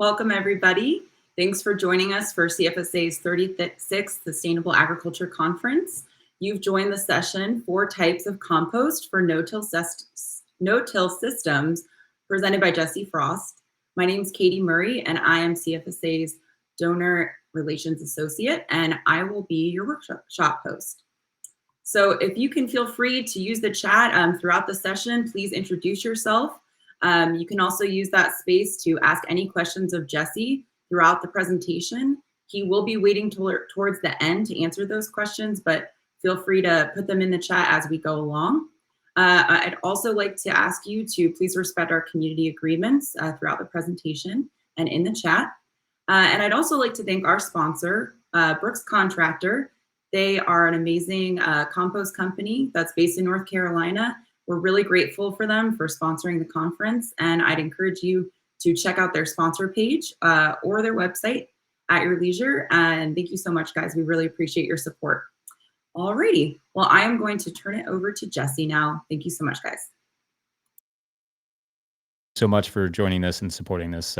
Welcome, everybody. Thanks for joining us for CFSA's 36th Sustainable Agriculture Conference. You've joined the session, 4 Types of Compost for No-Till Systems, presented by Jesse Frost. My name is Katie Murray, and I am CFSA's Donor Relations Associate, and I will be your workshop host. So if you can feel free to use the chat throughout the session, please introduce yourself. You can also use that space to ask any questions of Jesse throughout the presentation. He will be waiting towards the end to answer those questions, but feel free to put them in the chat as we go along. I'd also like to ask you to please respect our community agreements throughout the presentation and in the chat. And I'd also like to thank our sponsor, Brooks Contractor. They are an amazing compost company that's based in North Carolina. We're really grateful for them for sponsoring the conference, and I'd encourage you to check out their sponsor page or their website at your leisure. And thank you so much, guys. We really appreciate your support. Alrighty, well, I am going to turn it over to Jesse now. Thank you so much, guys. So much for joining us and supporting this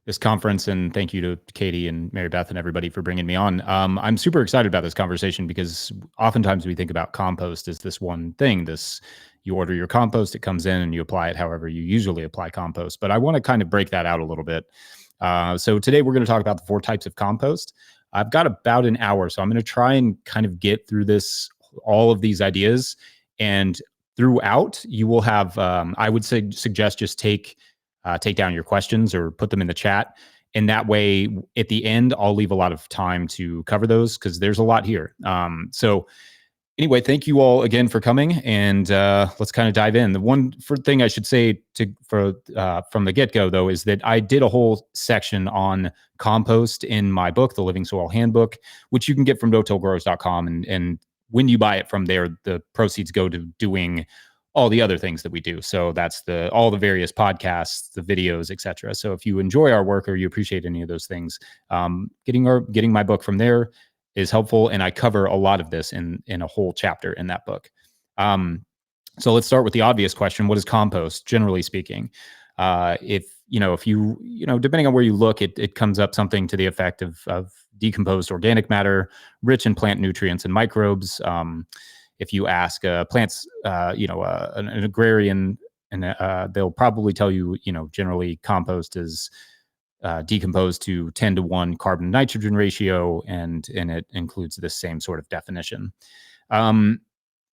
this conference, and thank you to Katie and Mary Beth and everybody for bringing me on. I'm super excited about this conversation because oftentimes we think about compost as this one thing. You order your compost, it comes in, and you apply it however you usually apply compost. But I want to kind of break that out a little bit. So today we're going to talk about the 4 types of compost. I've got about an hour, so I'm going to try and kind of get through all of these ideas. And throughout, you will have, I would suggest just take down your questions or put them in the chat. And that way, at the end, I'll leave a lot of time to cover those because there's a lot here. So anyway, thank you all again for coming, and let's kind of dive in. The one thing I should say from the get-go, though, is that I did a whole section on compost in my book, The Living Soil Handbook, which you can get from no-tillgrowers.com. And when you buy it from there, the proceeds go to doing all the other things that we do. So that's all the various podcasts, the videos, etc. So if you enjoy our work or you appreciate any of those things, getting my book from there is helpful. And I cover a lot of this in a whole chapter in that book. So let's start with the obvious question. What is compost, generally speaking? If you depending on where you look, it comes up something to the effect of decomposed organic matter, rich in plant nutrients and microbes. If you ask plants, an agrarian, and they'll probably tell you, generally compost is decomposed to 10-to-1 carbon nitrogen ratio, and it includes this same sort of definition. And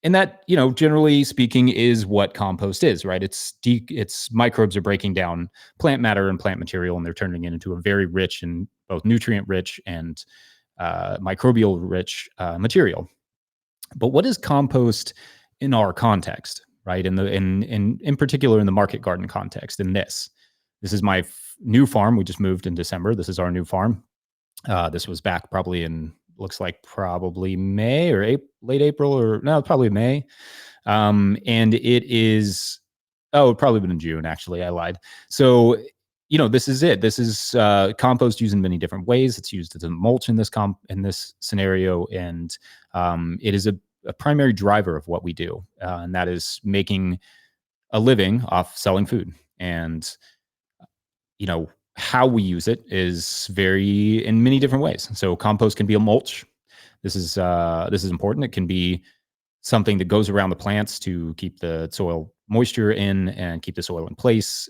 that, generally speaking, is what compost is, right? It's microbes are breaking down plant matter and plant material, and they're turning it into a very rich and both nutrient-rich and microbial-rich material. But what is compost in our context, right? In particular in the market garden context. This is my new farm. We just moved in December. This is our new farm. This was back probably probably May or late April, or no, probably May. And it is, it probably been in June, actually. I lied. So, this is it. This is compost used in many different ways. It's used as a mulch in this scenario, and it is a primary driver of what we do, and that is making a living off selling food. And how we use it is vary in many different ways. So compost can be a mulch. This is important. It can be something that goes around the plants to keep the soil moisture in and keep the soil in place,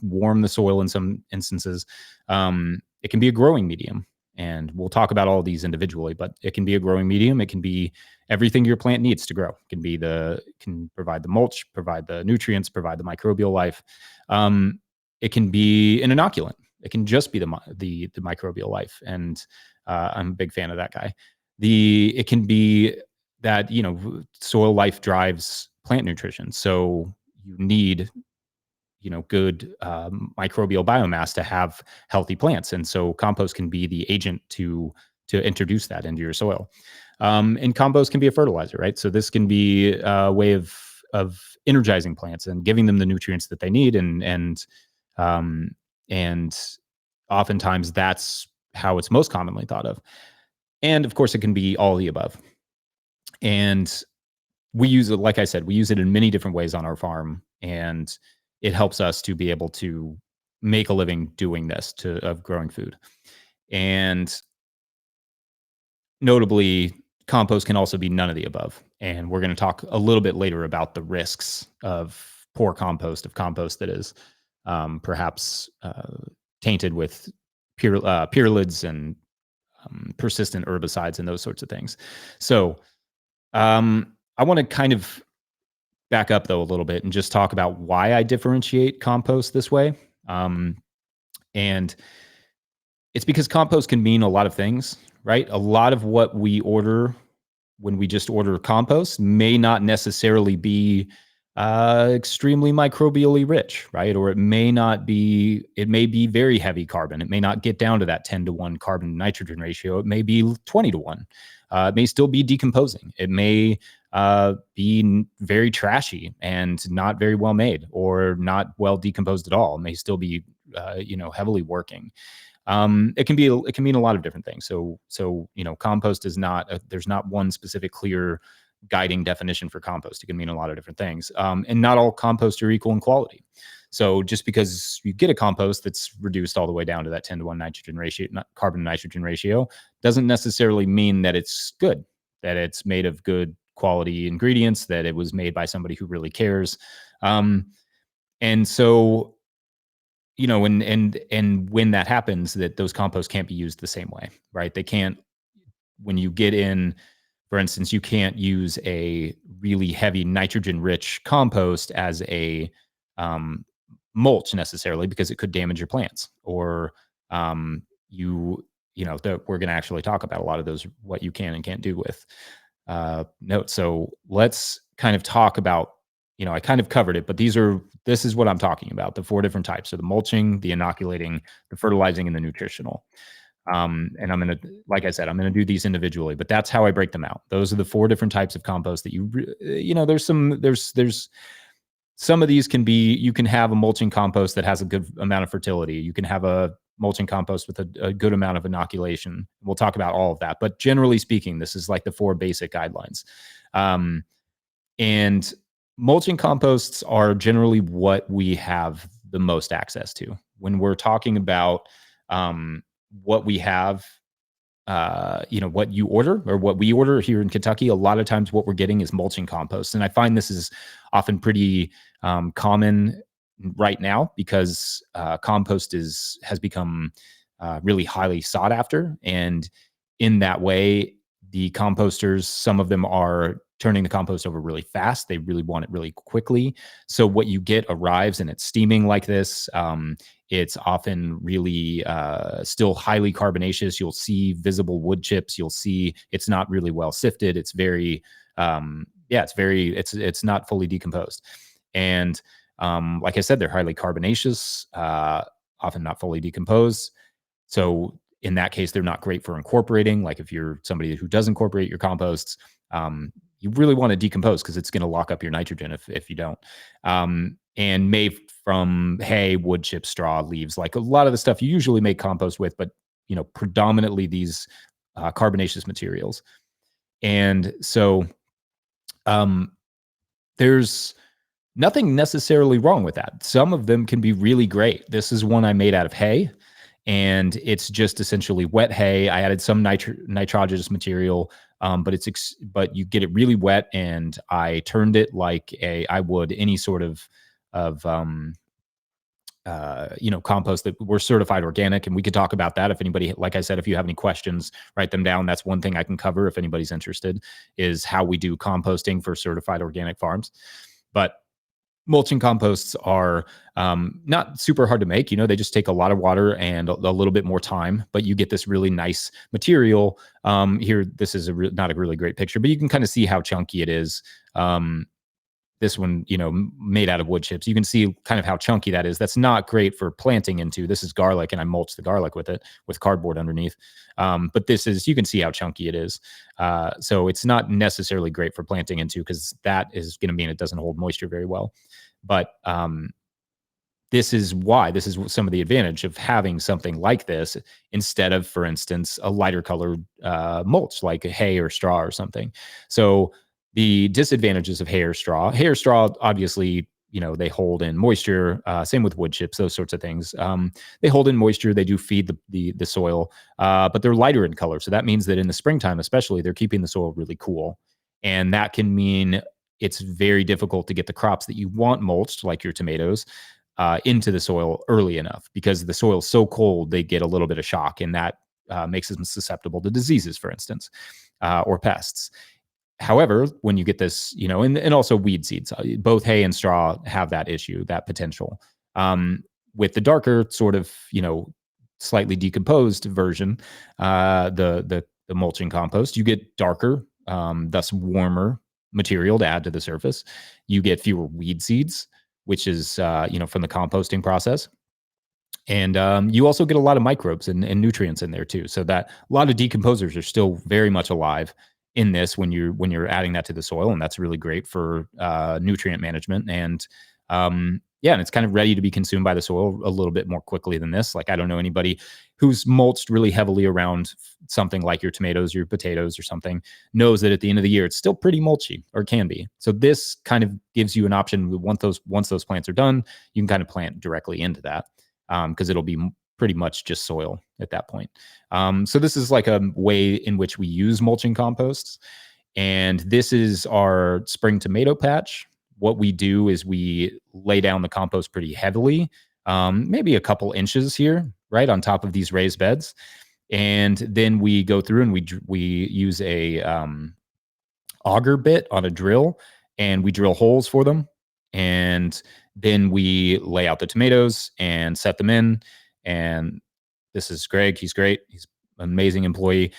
warm the soil in some instances. It can be a growing medium, and we'll talk about all of these individually, but it can be a growing medium. It can be everything your plant needs to grow. It can provide the mulch, provide the nutrients, provide the microbial life. It can be an inoculant. It can just be the microbial life, and I'm a big fan of that guy. It can be that soil life drives plant nutrition, so you need good microbial biomass to have healthy plants, and so compost can be the agent to introduce that into your soil. And compost can be a fertilizer, right? So this can be a way of energizing plants and giving them the nutrients that they need, and oftentimes that's how it's most commonly thought of. And of course, it can be all of the above. And we use it, like I said, we use it in many different ways on our farm, and it helps us to be able to make a living doing this of growing food. And notably, compost can also be none of the above. And we're going to talk a little bit later about the risks of poor compost, of compost that is perhaps tainted with pyralids and persistent herbicides and those sorts of things. So I want to kind of back up though a little bit and just talk about why I differentiate compost this way. And it's because compost can mean a lot of things, right? A lot of what we order when we just order compost may not necessarily be extremely microbially rich, right? Or it may be very heavy carbon. It may not get down to that 10-to-1 carbon to nitrogen ratio. It may be 20-to-1. It may still be decomposing. It may be very trashy and not very well made, or not well decomposed at all. It may still be, heavily working. It can mean a lot of different things. So compost is not there's not one specific clear guiding definition for compost. It can mean a lot of different things. And not all composts are equal in quality. So just because you get a compost that's reduced all the way down to that 10-to-1 nitrogen ratio, carbon to nitrogen ratio, doesn't necessarily mean that it's good, that it's made of good quality ingredients, that it was made by somebody who really cares. And so, and when that happens, that those composts can't be used the same way, right? They can't, when you get in, for instance, you can't use a really heavy nitrogen rich compost as a mulch necessarily, because it could damage your plants, or we're going to actually talk about a lot of those, what you can and can't do with notes. So let's kind of talk about, I kind of covered it, but this is what I'm talking about. The 4 different types. So the mulching, the inoculating, the fertilizing, and the nutritional. And I'm going to, like I said, I'm going to do these individually, but that's how I break them out. Those are the 4 different types of compost that there's some of these you can have a mulching compost that has a good amount of fertility. You can have a mulching compost with a good amount of inoculation. We'll talk about all of that, but generally speaking, this is like the 4 basic guidelines. And mulching composts are generally what we have the most access to when we're talking about what we have, what you order or what we order here in Kentucky. A lot of times what we're getting is mulching compost. And I find this is often pretty common right now, because compost has become really highly sought after. And in that way, the composters, some of them are turning the compost over really fast. They really want it really quickly. So what you get arrives and it's steaming like this. It's often really still highly carbonaceous. You'll see visible wood chips. You'll see it's not really well sifted. It's very, it's not fully decomposed. And like I said, they're highly carbonaceous, often not fully decomposed. So in that case, they're not great for incorporating. Like if you're somebody who does incorporate your composts, you really want to decompose, because it's going to lock up your nitrogen if you don't. And made from hay, wood chips, straw, leaves, like a lot of the stuff you usually make compost with, but predominantly these carbonaceous materials. And so there's nothing necessarily wrong with that. Some of them can be really great. This is one I made out of hay, and it's just essentially wet hay. I added some nitrogenous material, but you get it really wet, and I turned it like I would any sort of compost that we're certified organic. And we could talk about that. If anybody, like I said, if you have any questions, write them down. That's one thing I can cover if anybody's interested, is how we do composting for certified organic farms. But mulching composts are not super hard to make. They just take a lot of water and a little bit more time, but you get this really nice material. Here, this is not a really great picture, but you can kind of see how chunky it is. This one, made out of wood chips. You can see kind of how chunky that is. That's not great for planting into. This is garlic, and I mulched the garlic with it with cardboard underneath. But you can see how chunky it is. So it's not necessarily great for planting into, because that is going to mean it doesn't hold moisture very well. But this is some of the advantage of having something like this instead of, for instance, a lighter colored mulch like hay or straw or something. So the disadvantages of hay or straw obviously they hold in moisture. Same with wood chips, those sorts of things. They hold in moisture. They do feed the soil, but they're lighter in color. So that means that in the springtime, especially, they're keeping the soil really cool. And that can mean it's very difficult to get the crops that you want mulched, like your tomatoes, into the soil early enough, because the soil's so cold, they get a little bit of shock, and that makes them susceptible to diseases, for instance, or pests. However, when you get this, and also weed seeds, both hay and straw have that issue, that potential. With the darker sort of, slightly decomposed version, the mulching compost, you get darker, thus warmer material to add to the surface. You get fewer weed seeds, which is, from the composting process. And you also get a lot of microbes and nutrients in there too. So that a lot of decomposers are still very much alive in this when you're adding that to the soil, and that's really great for nutrient management. And and it's kind of ready to be consumed by the soil a little bit more quickly than this. Like, I don't know anybody who's mulched really heavily around something like your tomatoes, your potatoes, or something, knows that at the end of the year it's still pretty mulchy, or can be. So this kind of gives you an option. Once those plants are done, you can kind of plant directly into that, because it'll be pretty much just soil at that point. So this is like a way in which we use mulching composts. And this is our spring tomato patch. What we do is we lay down the compost pretty heavily, maybe a couple inches here, right on top of these raised beds. And then we go through and we use a auger bit on a drill, and we drill holes for them. And then we lay out the tomatoes and set them in. And this is Greg. He's great. He's an amazing employee.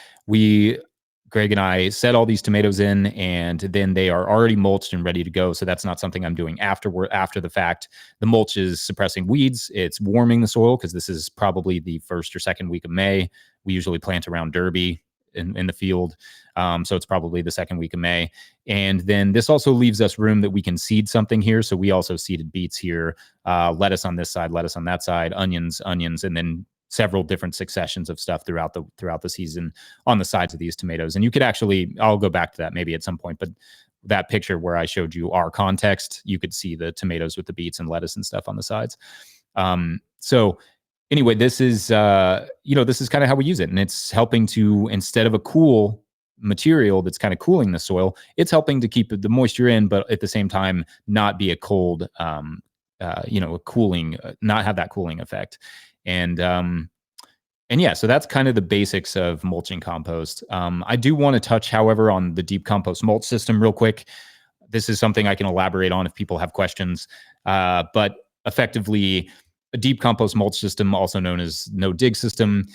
Greg and I set all these tomatoes in, and then they are already mulched and ready to go. So that's not something I'm doing after the fact. The mulch is suppressing weeds. It's warming the soil, because this is probably the first or second week of May. We usually plant around Derby in the field. So it's probably the second week of May. And then this also leaves us room that we can seed something here. So we also seeded beets here, lettuce on this side, lettuce on that side, onions, and then several different successions of stuff throughout the season on the sides of these tomatoes. And you could actually, I'll go back to that maybe at some point, but that picture where I showed you our context, you could see the tomatoes with the beets and lettuce and stuff on the sides. So anyway, this is kind of how we use it. And it's helping to, instead of a cool material that's kind of cooling the soil, it's helping to keep the moisture in, but at the same time, not be a cold, a cooling, not have that cooling effect. And yeah, so that's kind of the basics of mulching compost. I do want to touch, however, on the deep compost mulch system real quick. This is something I can elaborate on if people have questions. But effectively, a deep compost mulch system, also known as no-dig system,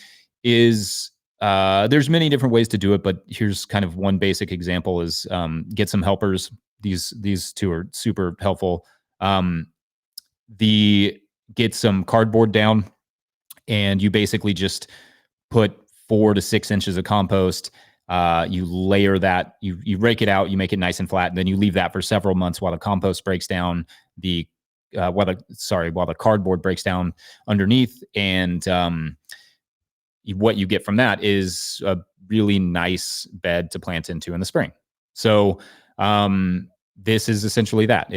is there's many different ways to do it, but here's kind of one basic example: is get some helpers. These two are super helpful. Get some cardboard down, and you basically just put 4 to 6 inches of compost. You layer that, you rake it out, you make it nice and flat, and then you leave that for several months while the compost breaks down, while the cardboard breaks down underneath. And what you get from that is a really nice bed to plant into in the spring. So this is essentially that.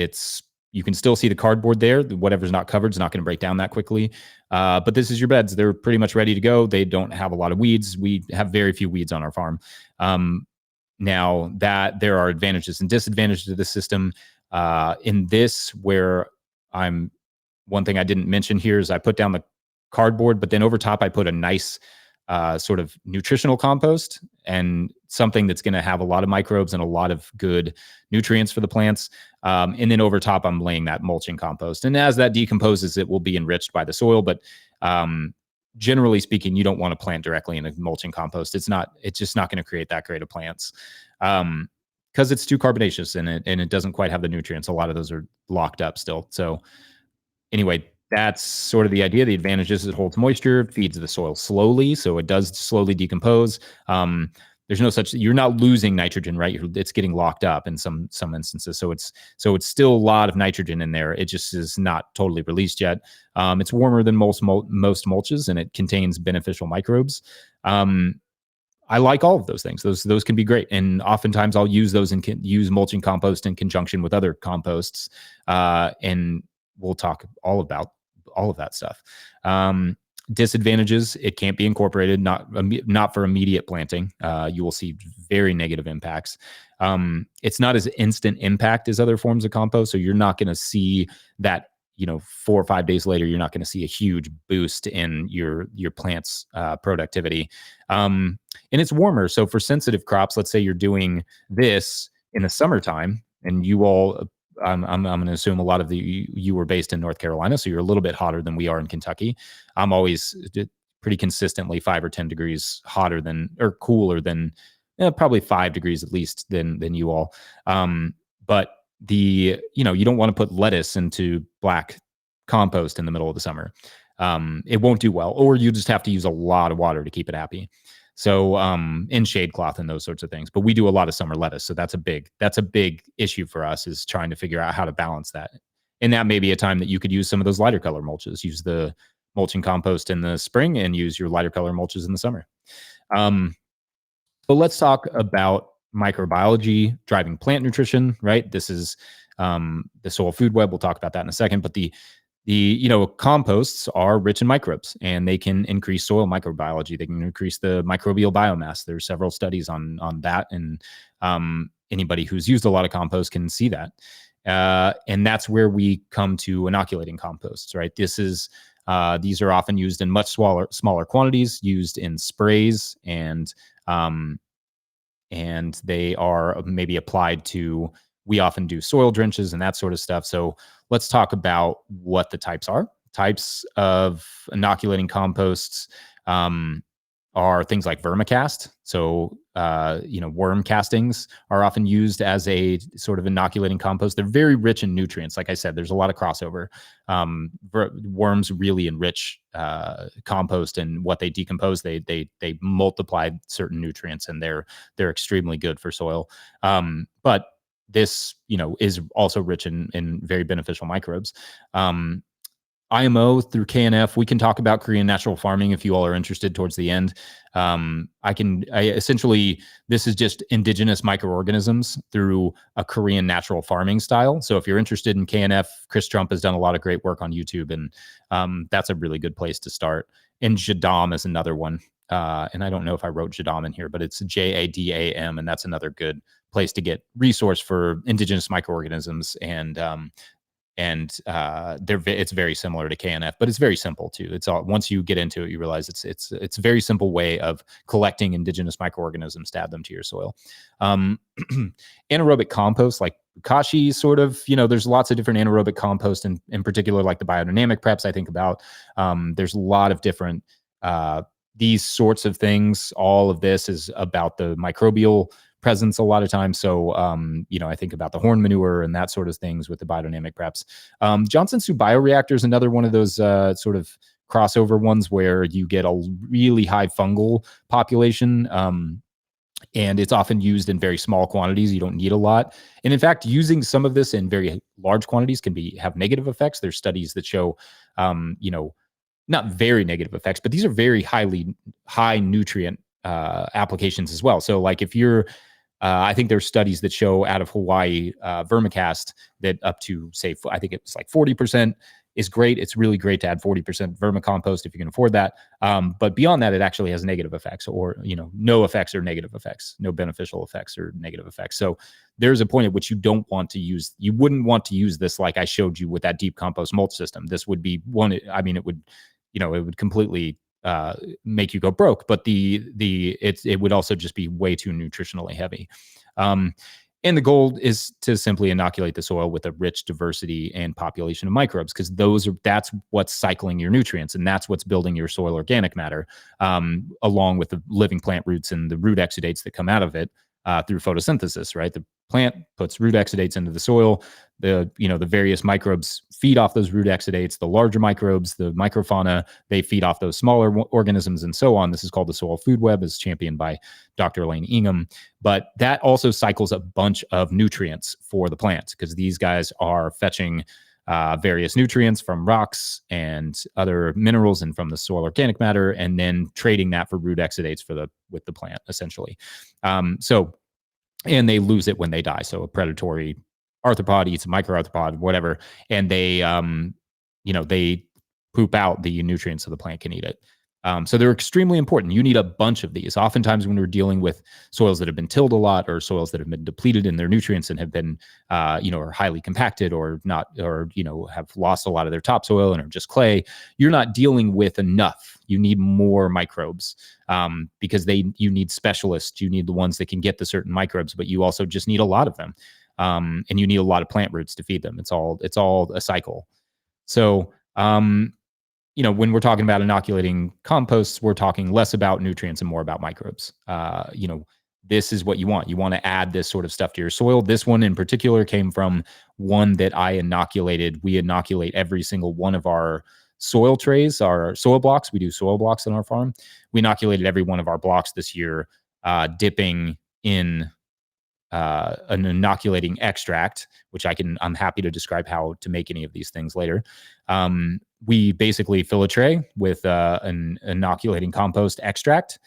You can still see the cardboard there. Whatever's not covered is not going to break down that quickly. But this is your beds. They're pretty much ready to go. They don't have a lot of weeds. We have very few weeds on our farm. Now that there are advantages and disadvantages to this system. In this, one thing I didn't mention here is I put down the cardboard, but then over top I put a nice sort of nutritional compost, and something that's going to have a lot of microbes and a lot of good nutrients for the plants. And then over top, I'm laying that mulching compost. And as that decomposes, it will be enriched by the soil. But generally speaking, you don't want to plant directly in a mulching compost. It's just not going to create that great of plants, because it's too carbonaceous and it doesn't quite have the nutrients. A lot of those are locked up still. So anyway, that's sort of the idea. The advantage is it holds moisture, feeds the soil slowly, so it does slowly decompose. There's no such, you're not losing nitrogen, right? It's getting locked up in some instances. So it's still a lot of nitrogen in there. It just is not totally released yet. It's warmer than most mulches, and it contains beneficial microbes. I like all of those things. Those can be great, and oftentimes I'll use those and use mulching compost in conjunction with other composts, and we'll talk all about all of that stuff. Disadvantages: it can't be incorporated, not for immediate planting. You will see very negative impacts. It's not as instant impact as other forms of compost, so you're not going to see that 4 or 5 days later, you're not going to see a huge boost in your plant's productivity. And it's warmer. So for sensitive crops, let's say you're doing this in the summertime, and you all, I'm going to assume a lot of you were based in North Carolina, so you're a little bit hotter than we are in Kentucky. I'm always pretty consistently 5 or 10 degrees hotter than, or cooler than, probably 5 degrees at least than you all. But you don't want to put lettuce into black compost in the middle of the summer. It won't do well, or you just have to use a lot of water to keep it happy. So in shade cloth and those sorts of things. But we do a lot of summer lettuce, so that's a big issue for us, is trying to figure out how to balance that. And that may be a time that you could use some of those lighter color mulches. Use the mulching compost in the spring and use your lighter color mulches in the summer. So let's talk about microbiology driving plant nutrition, right? This is the soil food web. We'll talk about that in a second. But the composts are rich in microbes, and they can increase soil microbiology. They can increase the microbial biomass. There's several studies on that, and anybody who's used a lot of compost can see that. And that's where we come to inoculating composts, right? These are often used in much smaller quantities, used in sprays, and they are maybe applied to. We often do soil drenches and that sort of stuff. So let's talk about what the types are. Types of inoculating composts are things like vermicast. So, worm castings are often used as a sort of inoculating compost. They're very rich in nutrients. Like I said, there's a lot of crossover. Worms really enrich compost, and what they decompose, they multiply certain nutrients, and they're extremely good for soil. But this, is also rich in very beneficial microbes. IMO through KNF. We can talk about Korean natural farming if you all are interested towards the end. Essentially, this is just indigenous microorganisms through a Korean natural farming style. So if you're interested in KNF, Chris Trump has done a lot of great work on YouTube, and that's a really good place to start. And Jadam is another one. And I don't know if I wrote Jadam in here, but it's JADAM, and that's another good place to get resource for indigenous microorganisms. It's very similar to KNF, but it's very simple too. It's all, once you get into it, you realize it's a very simple way of collecting indigenous microorganisms to add them to your soil. Anaerobic compost, like Bukashi, sort of, there's lots of different anaerobic compost, in particular, like the biodynamic preps I think about. There's a lot of different, these sorts of things. All of this is about the microbial presence a lot of times. So, I think about the horn manure and that sort of things with the biodynamic preps. Johnson Soup bioreactor is another one of those sort of crossover ones where you get a really high fungal population. And it's often used in very small quantities. You don't need a lot. And in fact, using some of this in very large quantities can have negative effects. There's studies that show, not very negative effects, but these are very high nutrient applications as well. So like if you're, I think there's studies that show out of Hawaii, vermicast, that up to, say, I think it's like 40% is great. It's really great to add 40% vermicompost if you can afford that. But beyond that, it actually has negative effects, or, no effects or negative effects, no beneficial effects or negative effects. So there's a point at which you wouldn't want to use this, like I showed you with that deep compost mulch system. This would be one, it would completely make you go broke, but it would also just be way too nutritionally heavy. And the goal is to simply inoculate the soil with a rich diversity and population of microbes, because that's what's cycling your nutrients, and that's what's building your soil organic matter, along with the living plant roots and the root exudates that come out of it through photosynthesis, right? The plant puts root exudates into the soil. The various microbes feed off those root exudates. The larger microbes, the microfauna, they feed off those smaller organisms, and so on. This is called the soil food web, as championed by Dr. Elaine Ingham. But that also cycles a bunch of nutrients for the plants, because these guys are fetching various nutrients from rocks and other minerals and from the soil organic matter, and then trading that for root exudates with the plant, essentially. And they lose it when they die. So a predatory arthropod eats a microarthropod, whatever, and they poop out the nutrients so the plant can eat it. So they're extremely important. You need a bunch of these. Oftentimes when we're dealing with soils that have been tilled a lot, or soils that have been depleted in their nutrients and have been, are highly compacted or not, or, have lost a lot of their topsoil and are just clay, you're not dealing with enough. You need more microbes, because you need specialists. You need the ones that can get the certain microbes, but you also just need a lot of them. And you need a lot of plant roots to feed them. It's all a cycle. So, when we're talking about inoculating composts, we're talking less about nutrients and more about microbes. This is what you want. You want to add this sort of stuff to your soil. This one in particular came from one that I inoculated. We inoculate every single one of our soil trays, our soil blocks. We do soil blocks on our farm. We inoculated every one of our blocks this year, dipping in an inoculating extract, which I'm happy to describe how to make any of these things later. We basically fill a tray with an inoculating compost extract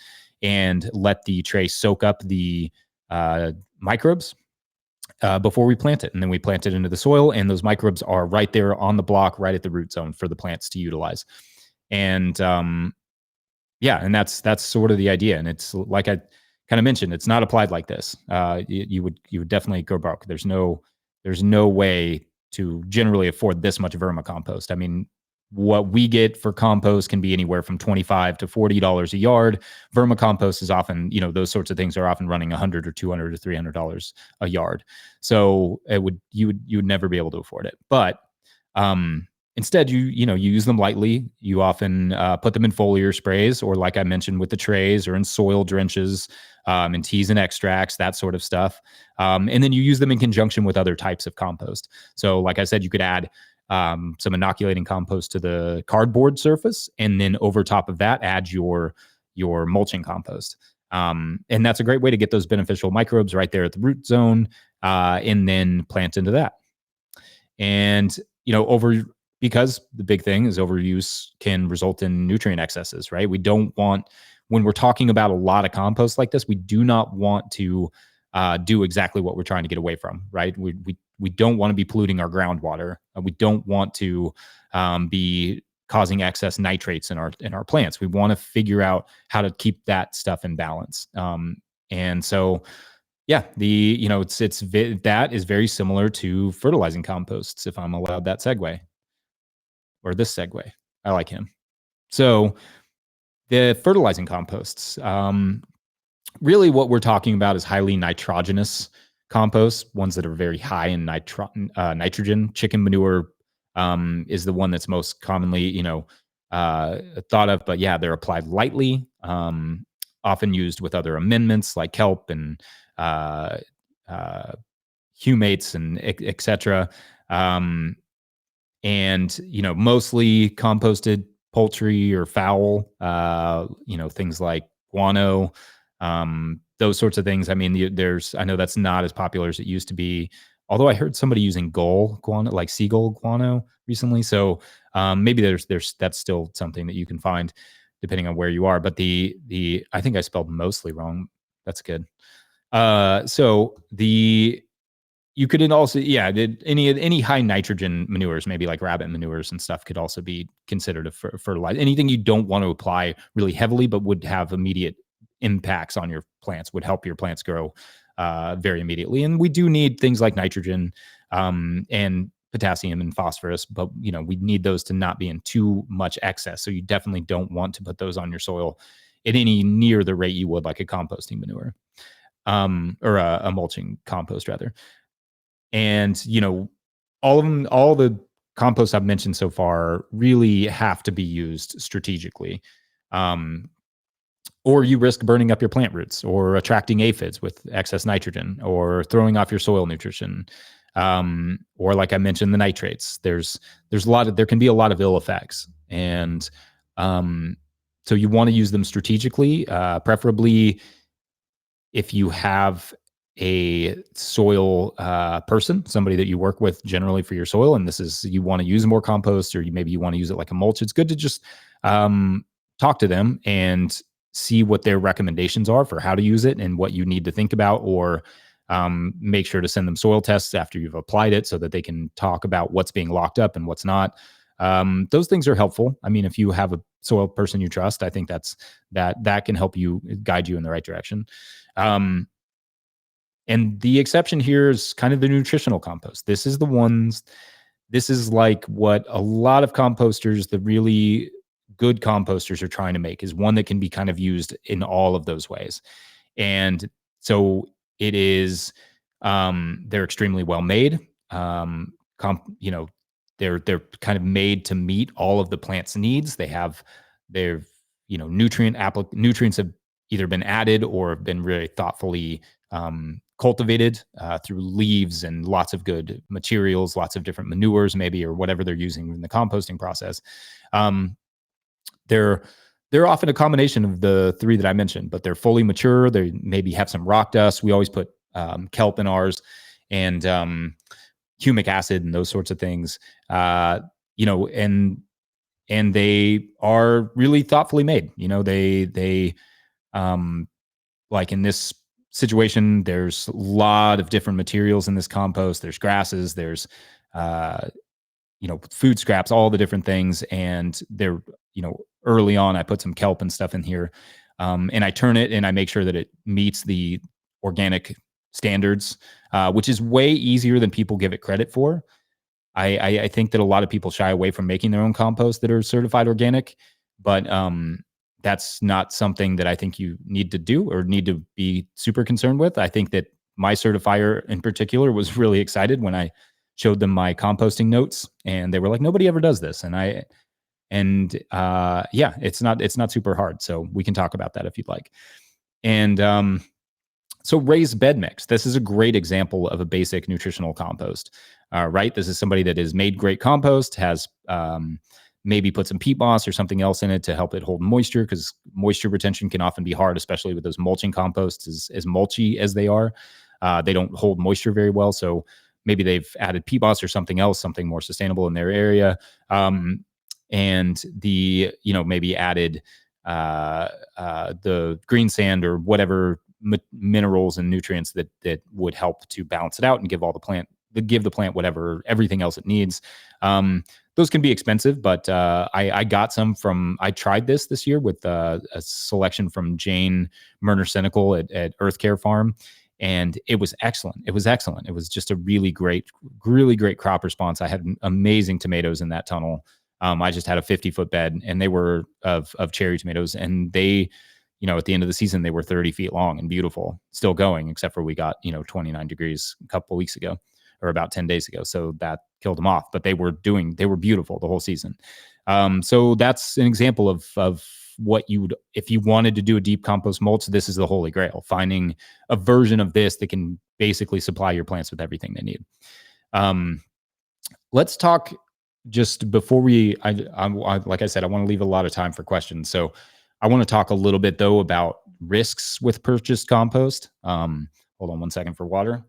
and let the tray soak up the microbes before we plant it. And then we plant it into the soil, and those microbes are right there on the block, right at the root zone for the plants to utilize. And and that's sort of the idea. And it's like I kind of mentioned, it's not applied like this. You would definitely go broke. There's no way to generally afford this much vermicompost. I mean, what we get for compost can be anywhere from $25 to $40 a yard. Vermicompost is often, those sorts of things are often running $100 or $200 or $300 a yard. So you would never be able to afford it. But instead, you use them lightly. You often put them in foliar sprays, or like I mentioned with the trays, or in soil drenches, in teas and extracts, that sort of stuff. And then you use them in conjunction with other types of compost. So like I said, you could add some inoculating compost to the cardboard surface, and then over top of that, add your mulching compost. And that's a great way to get those beneficial microbes right there at the root zone, and then plant into that. And, because the big thing is overuse can result in nutrient excesses, right? We don't want, when we're talking about a lot of compost like this, we do not want to do exactly what we're trying to get away from, right? We don't want to be polluting our groundwater. We don't want to be causing excess nitrates in our plants. We want to figure out how to keep that stuff in balance. And so, that is very similar to fertilizing composts, if I'm allowed that segue, or this segue. I like him. So the fertilizing composts, really what we're talking about is highly nitrogenous composts, ones that are very high in nitrogen. Chicken manure is the one that's most commonly, thought of, but they're applied lightly, often used with other amendments like kelp and humates and et cetera. And, mostly composted poultry or fowl, things like guano, those sorts of things. I mean, I know that's not as popular as it used to be, although I heard somebody using gull guano, like seagull guano recently. So maybe that's still something that you can find depending on where you are. But I think I spelled mostly wrong. That's good. You could also, any high nitrogen manures, maybe like rabbit manures and stuff, could also be considered a fertilizer. Anything you don't want to apply really heavily, but would have immediate impacts on your plants, would help your plants grow very immediately. And we do need things like nitrogen and potassium and phosphorus, but we need those to not be in too much excess. So you definitely don't want to put those on your soil at any near the rate you would like a composting manure, or a mulching compost rather. And, all the composts I've mentioned so far really have to be used strategically. Or you risk burning up your plant roots, or attracting aphids with excess nitrogen, or throwing off your soil nutrition. Or like I mentioned, the nitrates, there can be a lot of ill effects. And so you want to use them strategically, preferably if you have a soil person, somebody that you work with generally for your soil, and you want to use more compost, or maybe you want to use it like a mulch, it's good to just talk to them and see what their recommendations are for how to use it and what you need to think about, or make sure to send them soil tests after you've applied it so that they can talk about what's being locked up and what's not. Those things are helpful. I mean, if you have a soil person you trust, I think that can help you, guide you in the right direction. And the exception here is kind of the nutritional compost. This is like what a lot of composters, the really good composters, are trying to make, is one that can be kind of used in all of those ways. And so it is, they're extremely well made. You know, they're kind of made to meet all of the plant's needs. They're, nutrients have either been added or been really thoughtfully cultivated through leaves and lots of good materials, lots of different manures, maybe, or whatever they're using in the composting process. They're often a combination of the three that I mentioned, but they're fully mature. They maybe have some rock dust. We always put kelp in ours, and humic acid and those sorts of things. And they are really thoughtfully made. They like in this situation, there's a lot of different materials in this compost. There's grasses, there's food scraps, all the different things. And they're, early on, I put some kelp and stuff in here. And I turn it and I make sure that it meets the organic standards, which is way easier than people give it credit for. I think that a lot of people shy away from making their own compost that are certified organic, but that's not something that I think you need to do or need to be super concerned with. I think that my certifier in particular was really excited when I showed them my composting notes, and they were like, nobody ever does this. It's not super hard. So we can talk about that if you'd like. And so raised bed mix. This is a great example of a basic nutritional compost, right? This is somebody that has made great compost, has maybe put some peat moss or something else in it to help it hold moisture, because moisture retention can often be hard, especially with those mulching composts, as mulchy as they are. They don't hold moisture very well. So maybe they've added peat moss or something else, something more sustainable in their area. And maybe added the green sand or whatever minerals and nutrients that would help to balance it out and give the plant everything else it needs. Those can be expensive, but I tried this year with a selection from Jane Murner Senecal at Earth Care Farm, and it was excellent. It was just a really great crop response. I had amazing tomatoes in that tunnel. I just had a 50-foot bed, and they were of cherry tomatoes, and they, at the end of the season, they were 30 feet long and beautiful, still going, except for we got, 29 degrees a couple of weeks ago, or about 10 days ago. So that killed them off, but they were beautiful the whole season. So that's an example of what if you wanted to do a deep compost mulch, this is the holy grail, finding a version of this that can basically supply your plants with everything they need. Let's talk just before like I said, I want to leave a lot of time for questions. So I want to talk a little bit though about risks with purchased compost. Hold on one second for water.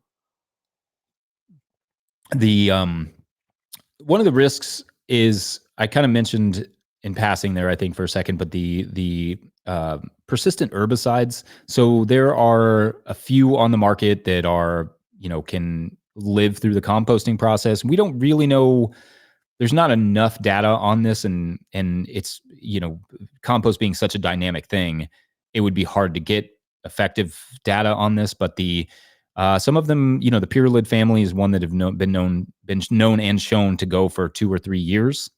One of the risks is, I kind of mentioned in passing there, I think, for a second, but the persistent herbicides. So there are a few on the market that are, can live through the composting process. We don't really know. There's not enough data on this, and it's, compost being such a dynamic thing, it would be hard to get effective data on this. But some of them, the pyralid family is one that have been known and shown to go for 2 or 3 years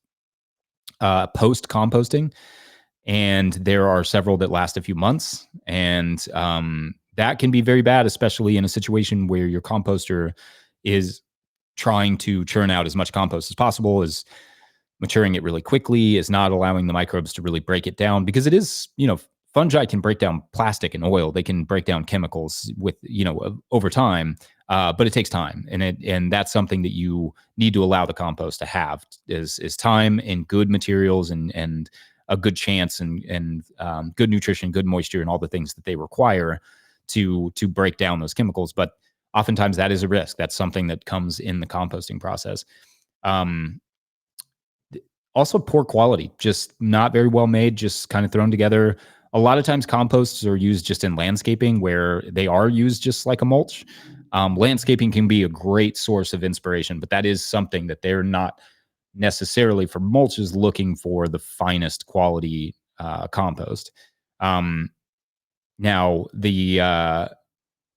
post composting, and there are several that last a few months, and that can be very bad, especially in a situation where your composter is trying to churn out as much compost as possible, is maturing it really quickly, is not allowing the microbes to really break it down, because it is, fungi can break down plastic and oil. They can break down chemicals with, over time, but it takes time. And that's something that you need to allow the compost to have is time and good materials and a good chance and good nutrition, good moisture, and all the things that they require to break down those chemicals. But oftentimes that is a risk. That's something that comes in the composting process. Um, Also, poor quality, just not very well made, just kind of thrown together. A lot of times, composts are used just in landscaping where they are used just like a mulch. Landscaping can be a great source of inspiration, but that is something that they're not necessarily for mulches looking for the finest quality compost. Um, Now,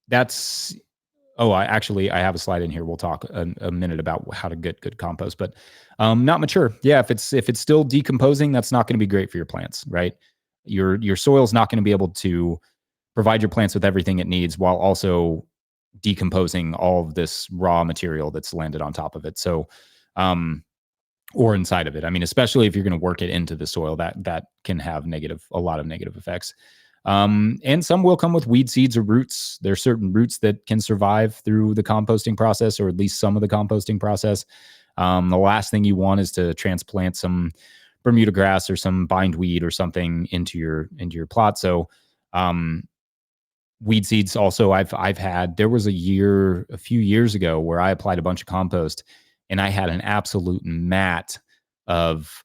that's I have a slide in here. We'll talk a minute about how to get good compost, but not mature. Yeah, if it's still decomposing, that's not going to be great for your plants, right? Your soil's not going to be able to provide your plants with everything it needs while also decomposing all of this raw material that's landed on top of it. So, or inside of it. I mean, especially if you're going to work it into the soil, that can have a lot of negative effects. And some will come with weed seeds or roots. There are certain roots that can survive through the composting process, or at least some of the composting process. The last thing you want is to transplant some Bermuda grass or some bindweed or something into your plot. So, weed seeds also I've had. There was a few years ago where I applied a bunch of compost, and I had an absolute mat of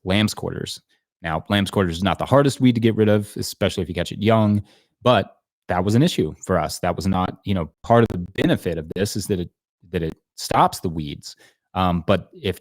lamb's quarters. Now, lamb's quarters is not the hardest weed to get rid of, especially if you catch it young, but that was an issue for us. That was not, part of the benefit of this is that it stops the weeds. But if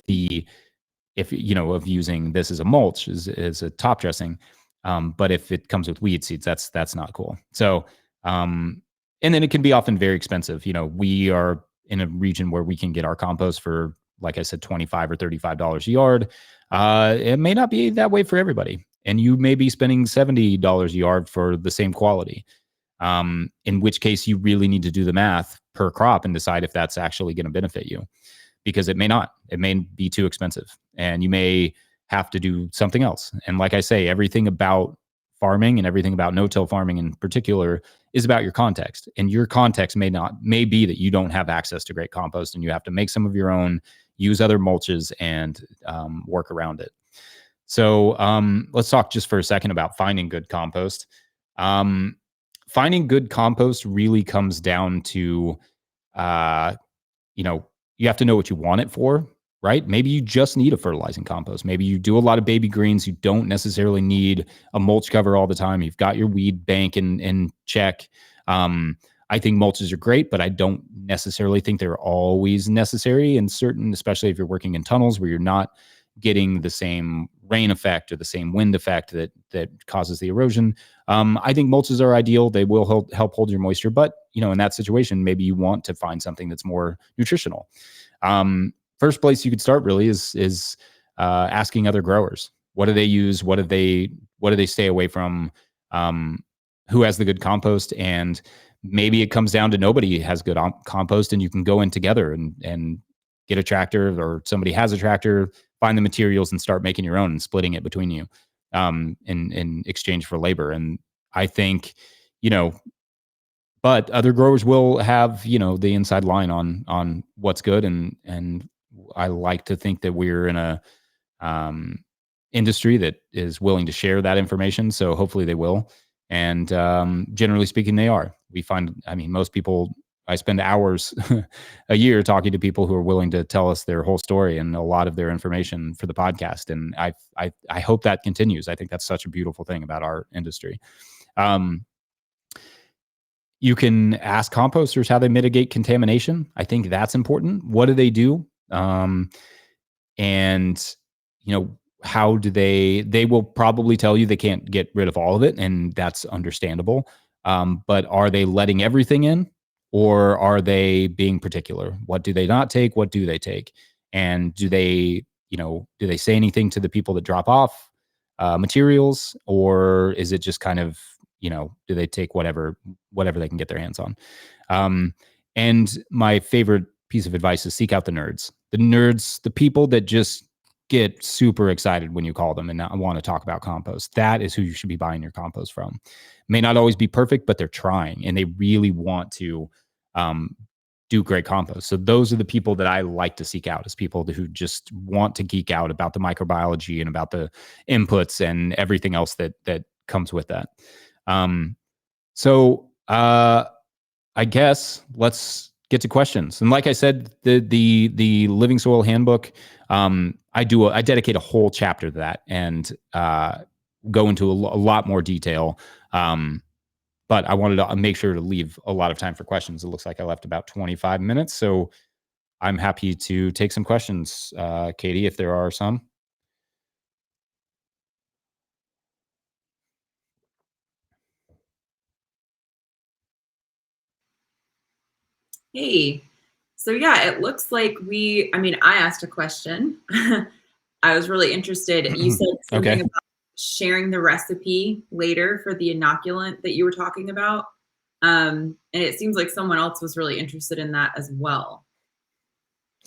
of using this as a mulch as a top dressing, but if it comes with weed seeds, that's not cool. So, and then it can be often very expensive. We are in a region where we can get our compost for, like I said, $25 or $35 a yard. It may not be that way for everybody, and you may be spending $70 a yard for the same quality. In which case, you really need to do the math per crop and decide if that's actually going to benefit you, because it may not. It may be too expensive, and you may have to do something else. And like I say, everything about farming and everything about no-till farming in particular is about your context. And your context may be that you don't have access to great compost and you have to make some of your own, use other mulches, and work around it. So let's talk just for a second about finding good compost. Finding good compost really comes down to, you know, you have to know what you want it for, right? Maybe you just need a fertilizing compost. Maybe you do a lot of baby greens. You don't necessarily need a mulch cover all the time. You've got your weed bank in check. I think mulches are great, but I don't necessarily think they're always necessary in certain, especially if you're working in tunnels where you're not getting the same rain effect or the same wind effect that causes the erosion. I think mulches are ideal. They will help hold your moisture, but in that situation, maybe you want to find something that's more nutritional. First place you could start really is asking other growers. What do they use? What do they stay away from? Who has the good compost? And maybe it comes down to nobody has good compost, and you can go in together and get a tractor, or somebody has a tractor, find the materials and start making your own and splitting it between you in exchange for labor. And I think, but other growers will have, the inside line on what's good. And I like to think that we're in a industry that is willing to share that information. So hopefully they will. And generally speaking, they are. Most people, I spend hours a year talking to people who are willing to tell us their whole story and a lot of their information for the podcast. And I hope that continues. I think that's such a beautiful thing about our industry. You can ask composters how they mitigate contamination. I think that's important. What do they do? And, how do they will probably tell you they can't get rid of all of it, and that's understandable. But are they letting everything in, or are they being particular? What do they not take? What do they take? And do they say anything to the people that drop off materials, or is it just kind of, do they take whatever they can get their hands on? And my favorite piece of advice is seek out the nerds, the people that just get super excited when you call them and want to talk about compost. That is who you should be buying your compost from. May not always be perfect, but they're trying and they really want to do great compost. So those are the people that I like to seek out, as people who just want to geek out about the microbiology and about the inputs and everything else that comes with that. So I guess let's get to questions. And like I said, the Living Soil Handbook, I dedicate a whole chapter to that and go into a lot more detail. But I wanted to make sure to leave a lot of time for questions. It looks like I left about 25 minutes, so I'm happy to take some questions, Katie, if there are some. Hey, so yeah, it looks like I asked a question. I was really interested. You said something Okay. about sharing the recipe later for the inoculant that you were talking about. And it seems like someone else was really interested in that as well.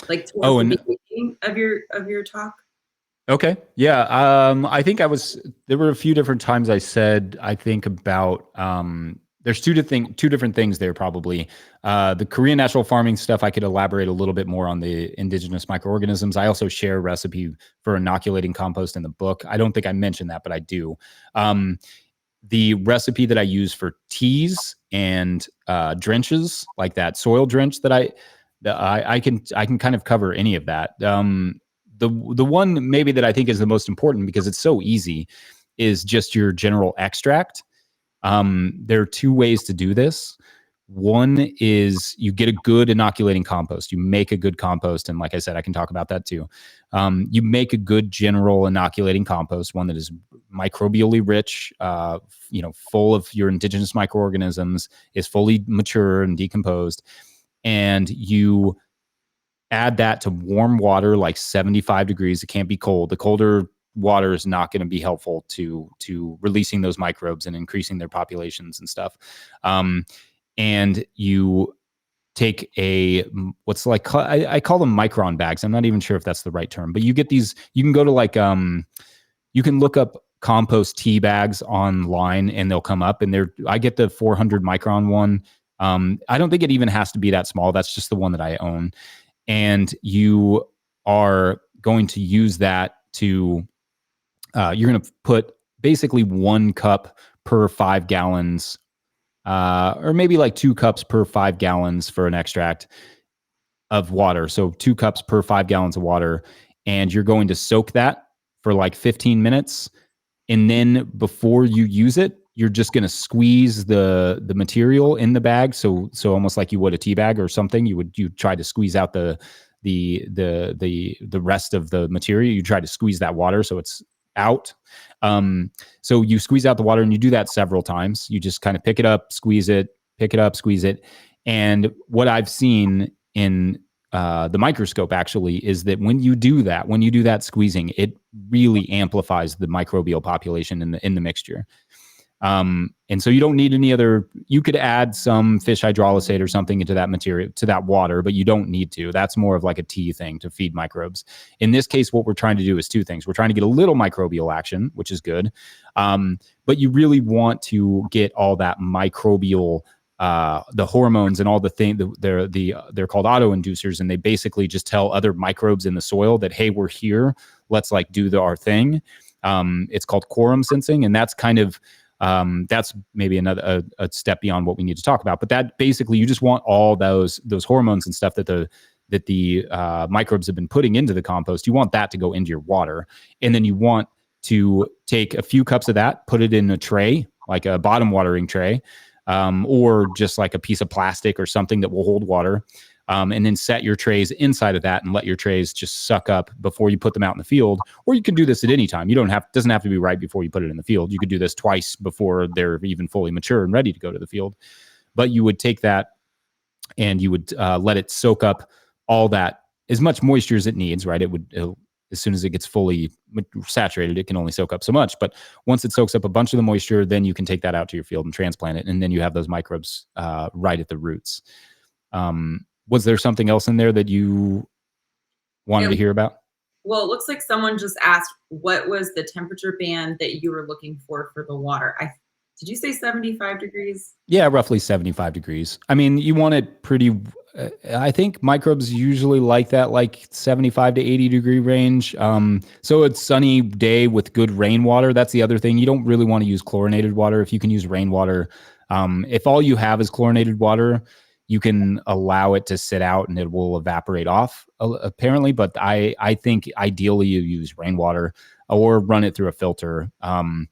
Like towards Oh, the and beginning of your talk. okay. Yeah. I think there were a few different times I think about, there's two different things there probably. The Korean natural farming stuff, I could elaborate a little bit more on the indigenous microorganisms. I also share a recipe for inoculating compost in the book. I don't think I mentioned that, but I do. The recipe that I use for teas and drenches, like that soil drench I can kind of cover any of that. The one maybe that I think is the most important because it's so easy is just your general extract. There are two ways to do this. One is you get a good inoculating compost. You make a good compost, and like I said, I can talk about that too. You make a good general inoculating compost, one that is microbially rich, full of your indigenous microorganisms, is fully mature and decomposed, and you add that to warm water, like 75 degrees. It can't be cold. The colder water is not going to be helpful to releasing those microbes and increasing their populations and stuff. And you take I call them micron bags. I'm not even sure if that's the right term, but you get these. You can go to you can look up compost tea bags online and they'll come up, and I get the 400 micron one. I don't think it even has to be that small. That's just the one that I own. And you are going to use that to, you're going to put basically 1 cup per 5 gallons, or maybe like 2 cups per 5 gallons for an extract of water. So 2 cups per 5 gallons of water. And you're going to soak that for like 15 minutes. And then before you use it, you're just going to squeeze the material in the bag. So almost like you would a tea bag or something. You try to squeeze out the rest of the material. You try to squeeze that water so it's out. So you squeeze out the water, and you do that several times. You just kind of pick it up, squeeze it, pick it up, squeeze it. And what I've seen in the microscope actually is that when you do that squeezing, it really amplifies the microbial population in the mixture. And so you don't need any other. You could add some fish hydrolysate or something into that material, to that water, but you don't need to. That's more of like a tea thing to feed microbes. In this case, what we're trying to do is two things. We're trying to get a little microbial action, which is good, but you really want to get all that microbial, the hormones and all the things. They're called autoinducers, and they basically just tell other microbes in the soil that, hey, we're here. Let's like do our thing. It's called quorum sensing, and that's kind of that's maybe another a step beyond what we need to talk about. But that basically, you just want all those hormones and stuff that the microbes have been putting into the compost. You want that to go into your water, and then you want to take a few cups of that, put it in a tray, like a bottom watering tray, or just like a piece of plastic or something that will hold water. And then set your trays inside of that and let your trays just suck up before you put them out in the field. Or you can do this at any time. Doesn't have to be right before you put it in the field. You could do this twice before they're even fully mature and ready to go to the field. But you would take that and you would let it soak up all that, as much moisture as it needs, right? As soon as it gets fully saturated, it can only soak up so much. But once it soaks up a bunch of the moisture, then you can take that out to your field and transplant it. And then you have those microbes right at the roots. Was there something else in there that you wanted to hear about? Well, it looks like someone just asked, what was the temperature band that you were looking for the water? Did you say 75 degrees? Yeah, roughly 75 degrees. I mean, you want it pretty, I think microbes usually like that, like 75 to 80 degree range. So it's sunny day with good rainwater. That's the other thing. You don't really want to use chlorinated water. If you can use rainwater, If all you have is chlorinated water, you can allow it to sit out and it will evaporate off apparently. But I think ideally you use rainwater or run it through a filter. And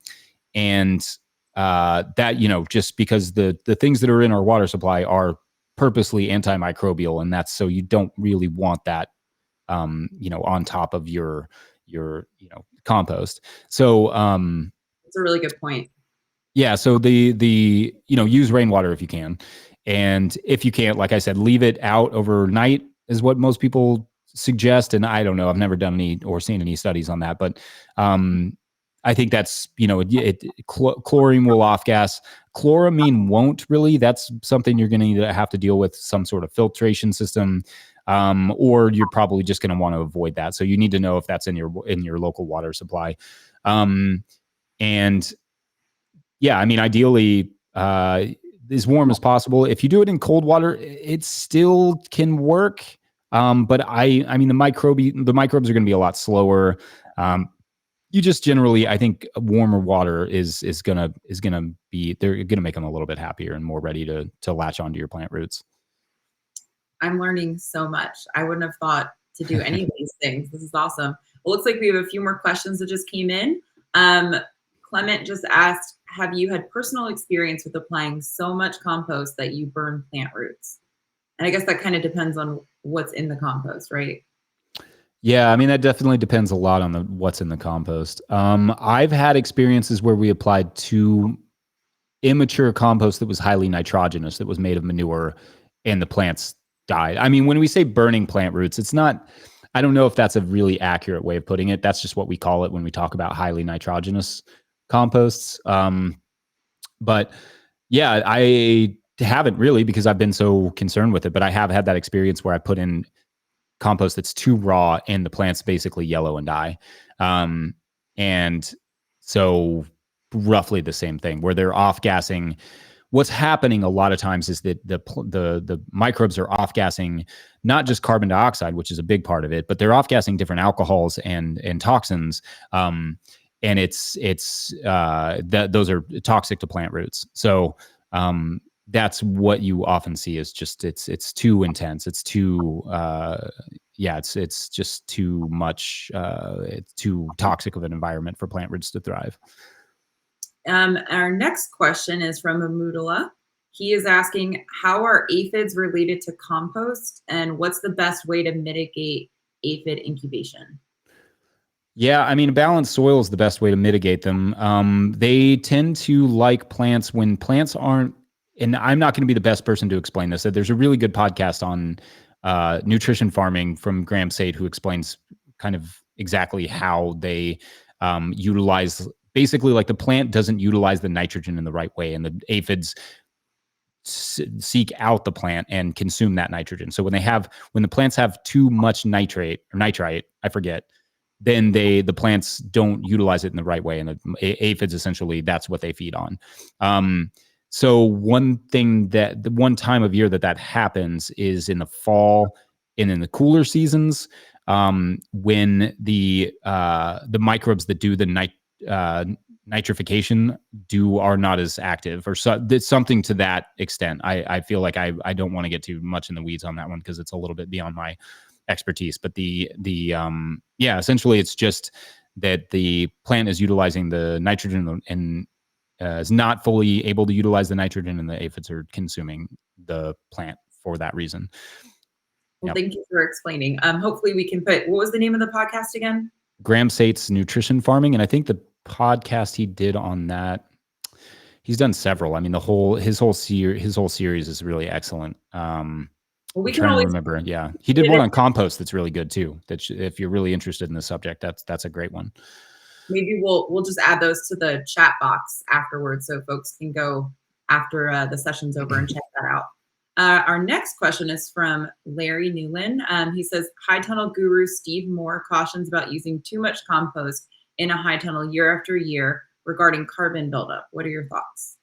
that, just because the things that are in our water supply are purposely antimicrobial, and that's so you don't really want that, on top of your compost. So, It's a really good point. yeah. So use rainwater if you can. And if you can't, like I said, leave it out overnight is what most people suggest. And I don't know, I've never done any or seen any studies on that, but I think that's, chlorine will off gas. Chloramine won't really. That's something you're going to have to deal with some sort of filtration system, or you're probably just going to want to avoid that. So you need to know if that's in your local water supply. And yeah, I mean, ideally, as warm as possible. If you do it in cold water, it still can work. But I mean, the microbes are going to be a lot slower. You just generally, I think, warmer water is gonna be, they're gonna make them a little bit happier and more ready to latch onto your plant roots. I'm learning so much. I wouldn't have thought to do any of these things. This is awesome. It looks like we have a few more questions that just came in. Clement just asked, have you had personal experience with applying so much compost that you burn plant roots? And I guess that kind of depends on what's in the compost, right? Yeah, I mean, that definitely depends a lot on what's in the compost. I've had experiences where we applied too immature compost that was highly nitrogenous, that was made of manure, and the plants died. I mean, when we say burning plant roots, it's not, I don't know if that's a really accurate way of putting it. That's just what we call it when we talk about highly nitrogenous composts. But yeah, I haven't really, because I've been so concerned with it, but I have had that experience where I put in compost that's too raw and the plants basically yellow and die. And so roughly the same thing where they're off gassing. What's happening a lot of times is that the microbes are off gassing not just carbon dioxide, which is a big part of it, but they're off gassing different alcohols and toxins. And those are toxic to plant roots. So that's what you often see is just it's too intense. It's too it's just too much. It's too toxic of an environment for plant roots to thrive. Our next question is from Amudala. He is asking, how are aphids related to compost, and what's the best way to mitigate aphid incubation? Yeah, I mean, balanced soil is the best way to mitigate them. They tend to like plants when plants aren't, and I'm not going to be the best person to explain this. There's a really good podcast on nutrition farming from Graham Sate who explains kind of exactly how they utilize, basically like the plant doesn't utilize the nitrogen in the right way, and the aphids seek out the plant and consume that nitrogen. So when the plants have too much nitrate or nitrite, I forget, then the plants don't utilize it in the right way. And the aphids, essentially, that's what they feed on. So one time of year that happens is in the fall and in the cooler seasons, when the microbes that do the nitrification are not as active, or something to that extent. I feel like I don't want to get too much in the weeds on that one because it's a little bit beyond my expertise. But essentially it's just that the plant is utilizing the nitrogen and is not fully able to utilize the nitrogen, and the aphids are consuming the plant for that reason. Well, Thank you for explaining. Hopefully we can what was the name of the podcast again? Graham Sate's Nutrition Farming. And I think the podcast he did on that, he's done several. I mean, his whole series is really excellent. Well, we I'm can trying to always remember. Yeah, he did one on compost that's really good too. If you're really interested in the subject, that's a great one. Maybe we'll just add those to the chat box afterwards, so folks can go after the session's over and check that out. Our next question is from Larry Newland. He says, high tunnel guru Steve Moore cautions about using too much compost in a high tunnel year after year regarding carbon buildup. What are your thoughts?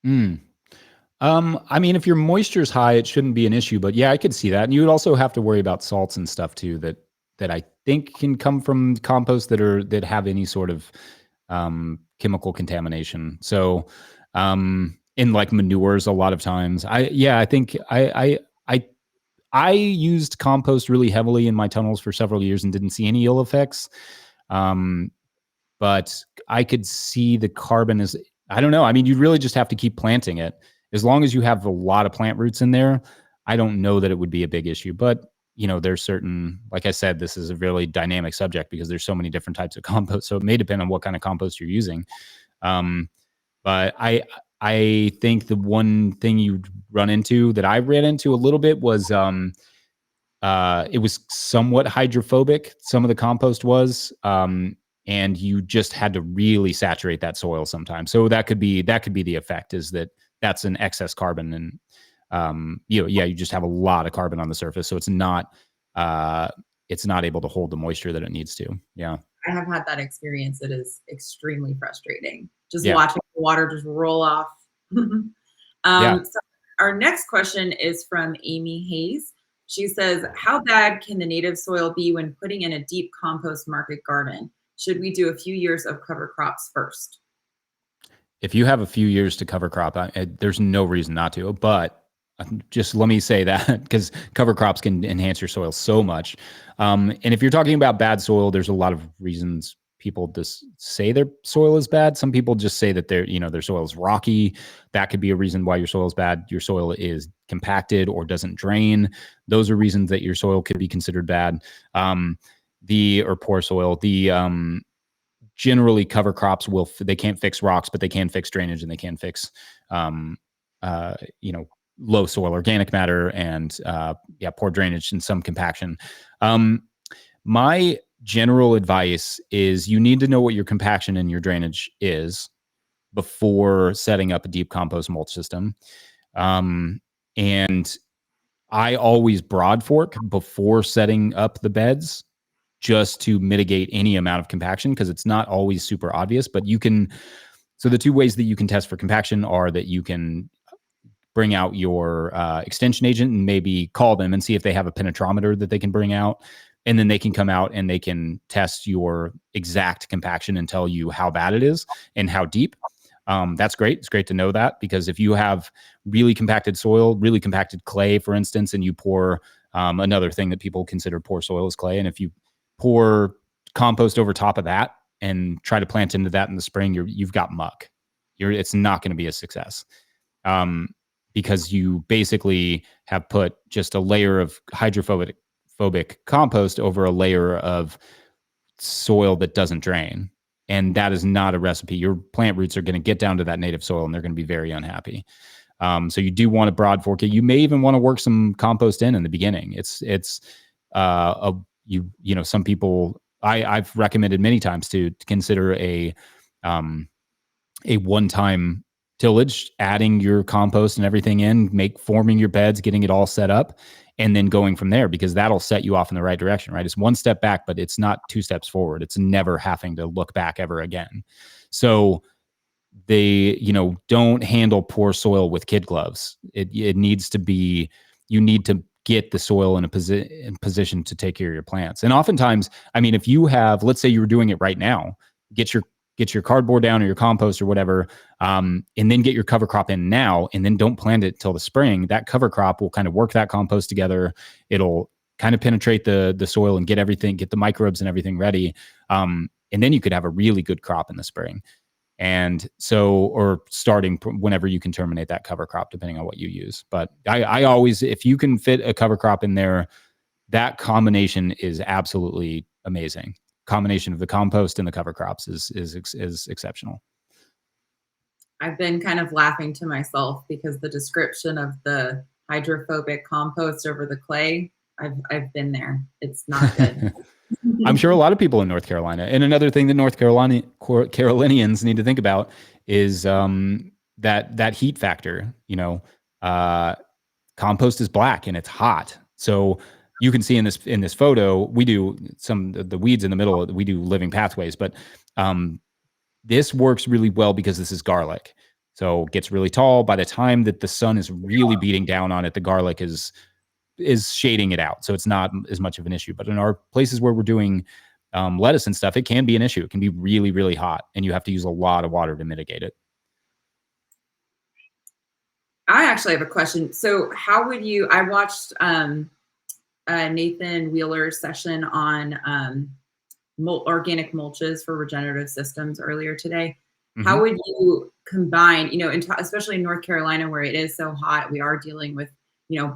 I mean, if your moisture is high, it shouldn't be an issue, but yeah, I could see that. And you would also have to worry about salts and stuff too, that I think can come from compost that have any sort of chemical contamination. So, in like manures a lot of times. I think I used compost really heavily in my tunnels for several years and didn't see any ill effects. Um, but I could see the carbon is, I don't know. I mean, you really just have to keep planting it. As long as you have a lot of plant roots in there, I don't know that it would be a big issue. But, there's certain, like I said, this is a really dynamic subject because there's so many different types of compost. So it may depend on what kind of compost you're using. Um, but I think the one thing you run into that I ran into a little bit was it was somewhat hydrophobic. Some of the compost was, and you just had to really saturate that soil sometimes. So that could be the effect, is that that's an excess carbon, and you just have a lot of carbon on the surface, so it's not able to hold the moisture that it needs to. Yeah. I have had that experience. It is extremely frustrating. Just Yeah. watching the water just roll off. Yeah. So our next question is from Amy Hayes. She says, how bad can the native soil be when putting in a deep compost market garden? Should we do a few years of cover crops first? If you have a few years to cover crop, there's no reason not to. But just let me say that because cover crops can enhance your soil so much. And if you're talking about bad soil, there's a lot of reasons people just say their soil is bad. Some people just say that their soil is rocky. That could be a reason why your soil is bad. Your soil is compacted or doesn't drain. Those are reasons that your soil could be considered bad. Or poor soil. Generally cover crops they can't fix rocks, but they can fix drainage, and they can fix um, uh, low soil organic matter, and poor drainage and some compaction. My general advice is you need to know what your compaction and your drainage is before setting up a deep compost mulch system. And I always broad fork before setting up the beds, just to mitigate any amount of compaction, because it's not always super obvious. But so the two ways that you can test for compaction are that you can bring out your extension agent and maybe call them and see if they have a penetrometer that they can bring out. And then they can come out and they can test your exact compaction and tell you how bad it is and how deep. That's great. It's great to know that, because if you have really compacted soil, really compacted clay, for instance, and you pour another thing that people consider poor soil is clay. And if you pour compost over top of that and try to plant into that in the spring, you've got muck. It's not going to be a success, because you basically have put just a layer of hydrophobic compost over a layer of soil that doesn't drain. And that is not a recipe. Your plant roots are going to get down to that native soil and they're going to be very unhappy. So you do want to broad fork it. You may even want to work some compost in the beginning. Some people, I've recommended many times to consider a one-time tillage, adding your compost and everything in, forming your beds, getting it all set up, and then going from there, because that'll set you off in the right direction, right? It's one step back, but it's not two steps forward. It's never having to look back ever again. So they, don't handle poor soil with kid gloves. It needs to be, you need to get the soil in position to take care of your plants. And oftentimes, I mean, if you have, let's say you were doing it right now, get your cardboard down or your compost or whatever, and then get your cover crop in now, and then don't plant it till the spring. That cover crop will kind of work that compost together. It'll kind of penetrate the soil and get the microbes and everything ready. And then you could have a really good crop in the spring. And so, or starting whenever you can terminate that cover crop, depending on what you use. But I always, if you can fit a cover crop in there, that combination is absolutely amazing. Combination of the compost and the cover crops is exceptional. I've been kind of laughing to myself because the description of the hydrophobic compost over the clay, I've been there. It's not good. I'm sure a lot of people in North Carolina. And another thing that Carolinians need to think about is that heat factor. Compost is black and it's hot. So you can see in this photo, we do the weeds in the middle. We do living pathways, but this works really well because this is garlic. So it gets really tall. By the time that the sun is really beating down on it, the garlic is shading it out. So it's not as much of an issue. But in our places where we're doing lettuce and stuff, it can be an issue. It can be really, really hot, and you have to use a lot of water to mitigate it. I actually have a question. So how would you, I watched Nathan Wheeler's session on organic mulches for regenerative systems earlier today. How Mhm. would you combine, especially in North Carolina where it is so hot, we are dealing with,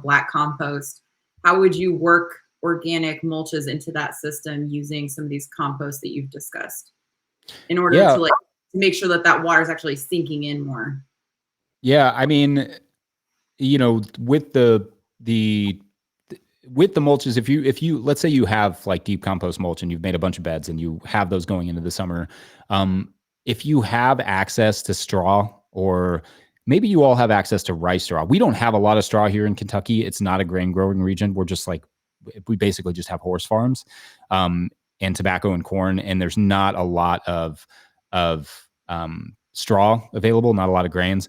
black compost. How would you work organic mulches into that system using some of these composts that you've discussed in order Yeah. to make sure that water is actually sinking in more? Yeah. I mean, with the with the mulches, if you let's say you have like deep compost mulch and you've made a bunch of beds and you have those going into the summer, um, if you have access to straw, or maybe you all have access to rice straw. We don't have a lot of straw here in Kentucky. It's not a grain growing region. We're just like, we basically just have horse farms, um, and tobacco and corn, and there's not a lot of straw available, not a lot of grains.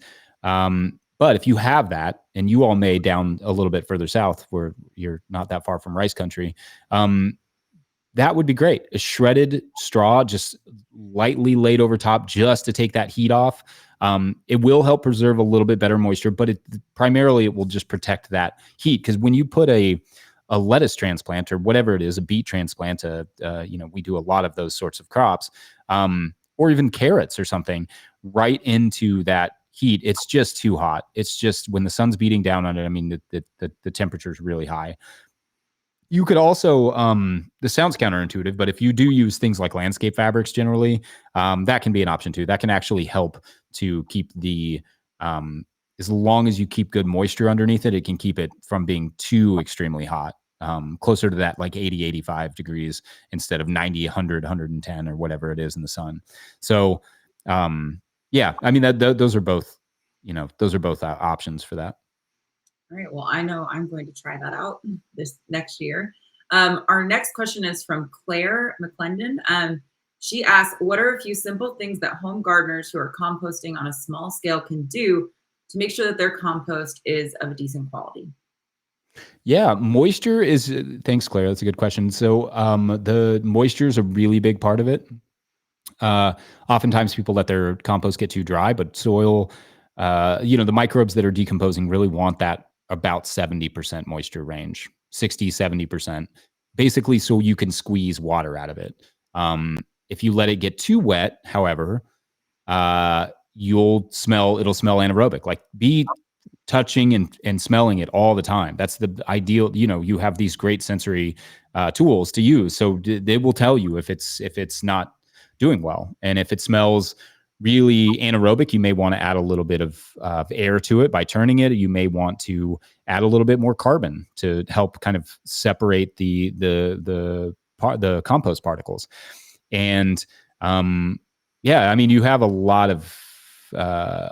But if you have that, and you all may down a little bit further south where you're not that far from rice country, that would be great. A shredded straw, just lightly laid over top, just to take that heat off. It will help preserve a little bit better moisture, but primarily it will just protect that heat. Because when you put a lettuce transplant or whatever it is, a beet transplant, we do a lot of those sorts of crops, or even carrots or something, right into that heat, it's just too hot. It's just when the sun's beating down on it. I mean, the temperature is really high. You could also, this sounds counterintuitive, but if you do use things like landscape fabrics generally, that can be an option too. That can actually help to keep as long as you keep good moisture underneath it, it can keep it from being too extremely hot, closer to that like 80, 85 degrees instead of 90, 100, 110 or whatever it is in the sun. So, yeah, I mean, those are both, those are both options for that. All right. Well, I know I'm going to try that out this next year. Our next question is from Claire McClendon. She asks, what are a few simple things that home gardeners who are composting on a small scale can do to make sure that their compost is of a decent quality? Yeah, moisture is, thanks, Claire. That's a good question. So, the moisture is a really big part of it. Uh, Oftentimes people let their compost get too dry, but soil, the microbes that are decomposing really want that about 70% moisture range, 60, 70%, basically, so you can squeeze water out of it. If you let it get too wet, however, it'll smell anaerobic. Like, be touching and smelling it all the time. That's the ideal. You have these great sensory tools to use, so they will tell you if it's not doing well, and if it smells really anaerobic, you may want to add a little bit of air to it by turning it. You may want to add a little bit more carbon to help kind of separate the compost particles. And yeah, I mean, you have a lot of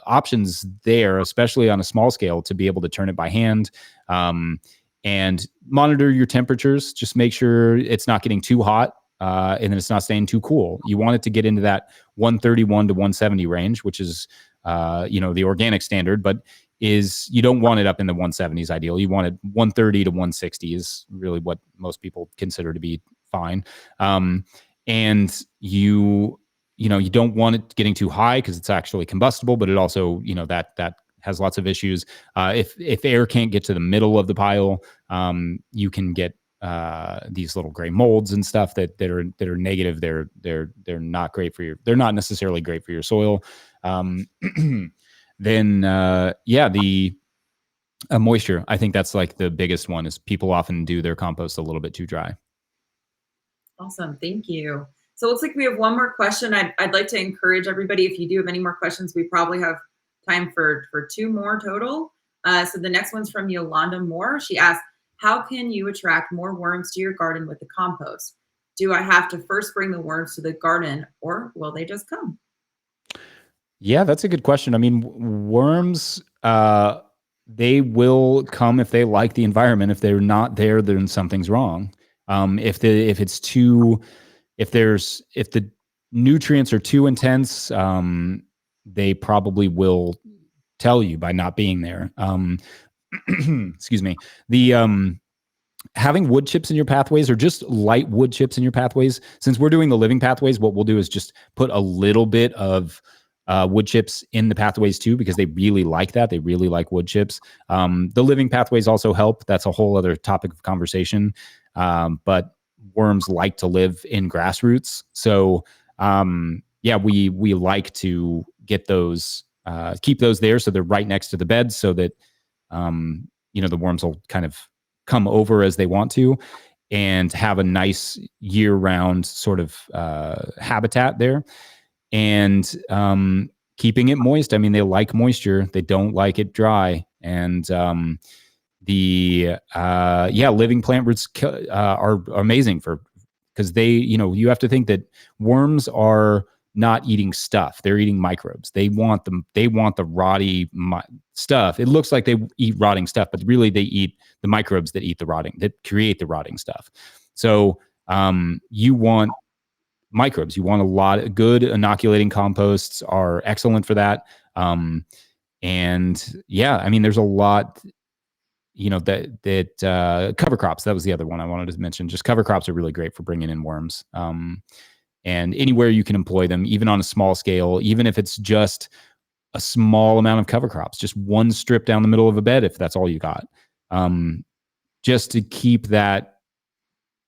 options there, especially on a small scale, to be able to turn it by hand, and monitor your temperatures. Just make sure it's not getting too hot, and then it's not staying too cool. You want it to get into that 131 to 170 range, which is, the organic standard, but you don't want it up in the 170s ideal. You want it 130 to 160 is really what most people consider to be fine. And you don't want it getting too high because it's actually combustible, but it also, that has lots of issues. If air can't get to the middle of the pile, you can get these little gray molds and stuff that are negative. They're not great for they're not necessarily great for your soil. Then yeah, the moisture. I think that's like the biggest one. Is people often do their compost a little bit too dry. Awesome. Thank you. So it looks like we have one more question. I'd like to encourage everybody, if you do have any more questions, we probably have time for two more total. So the next one's from Yolanda Moore. She asks, how can you attract more worms to your garden with the compost? Do I have to first bring the worms to the garden, or will they just come? Yeah, that's a good question. I mean, worms, they will come if they like the environment. If they're not there, then something's wrong. If the nutrients are too intense, they probably will tell you by not being there. Excuse me. The Having wood chips in your pathways, or just light wood chips in your pathways. Since we're doing the living pathways, what we'll do is just put a little bit of wood chips in the pathways too, because they really like that. They really like wood chips. The living pathways also help. That's a whole other topic of conversation. But worms like to live in grass roots. So yeah, we like to get those, keep those there so they're right next to the bed, so that the worms will kind of come over as they want to, and have a nice year-round sort of habitat there. And keeping it moist. I mean, they like moisture. They don't like it dry. And living plant roots are amazing because you have to think that worms are not eating stuff. They're eating microbes. They want the rotty stuff. It looks like they eat rotting stuff, but really they eat the microbes that create the rotting stuff. So you want microbes. You want a lot of good inoculating composts are excellent for that. And yeah, I mean, there's a lot, that cover crops. That was the other one I wanted to mention. Just cover crops are really great for bringing in worms. And anywhere you can employ them, even on a small scale, even if it's just a small amount of cover crops, just one strip down the middle of a bed, if that's all you got, just to keep that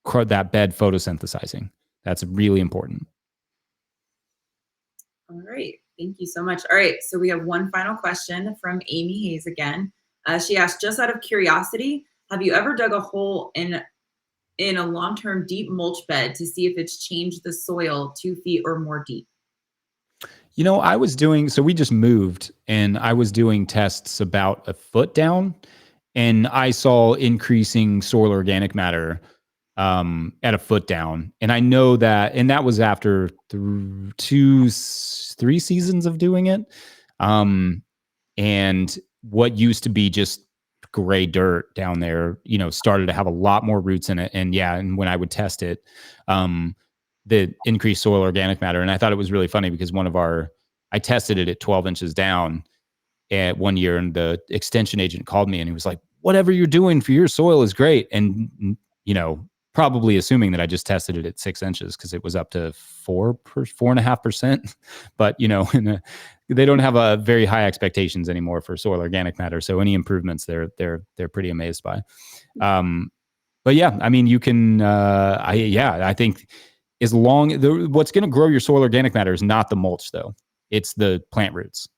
bed photosynthesizing. That's really important. All right. Thank you so much. All right. So we have one final question from Amy Hayes again. She asked, just out of curiosity, have you ever dug a hole in a long-term deep mulch bed to see if it's changed the soil 2 feet or more deep? So we just moved, and I was doing tests about a foot down, and I saw increasing soil organic matter at a foot down. And I know that, and that was after 3 seasons of doing it. And what used to be just gray dirt down there, started to have a lot more roots in it. And yeah, and when I would test it, the increased soil organic matter. And I thought it was really funny because I tested it at 12 inches down at 1 year, and the extension agent called me and he was like, whatever you're doing for your soil is great. And, probably assuming that I just tested it at 6 inches because it was up to 4.5%. But, they don't have a very high expectations anymore for soil organic matter. So any improvements they're pretty amazed by. But yeah, I mean, you can, I think what's going to grow your soil organic matter is not the mulch though. It's the plant roots.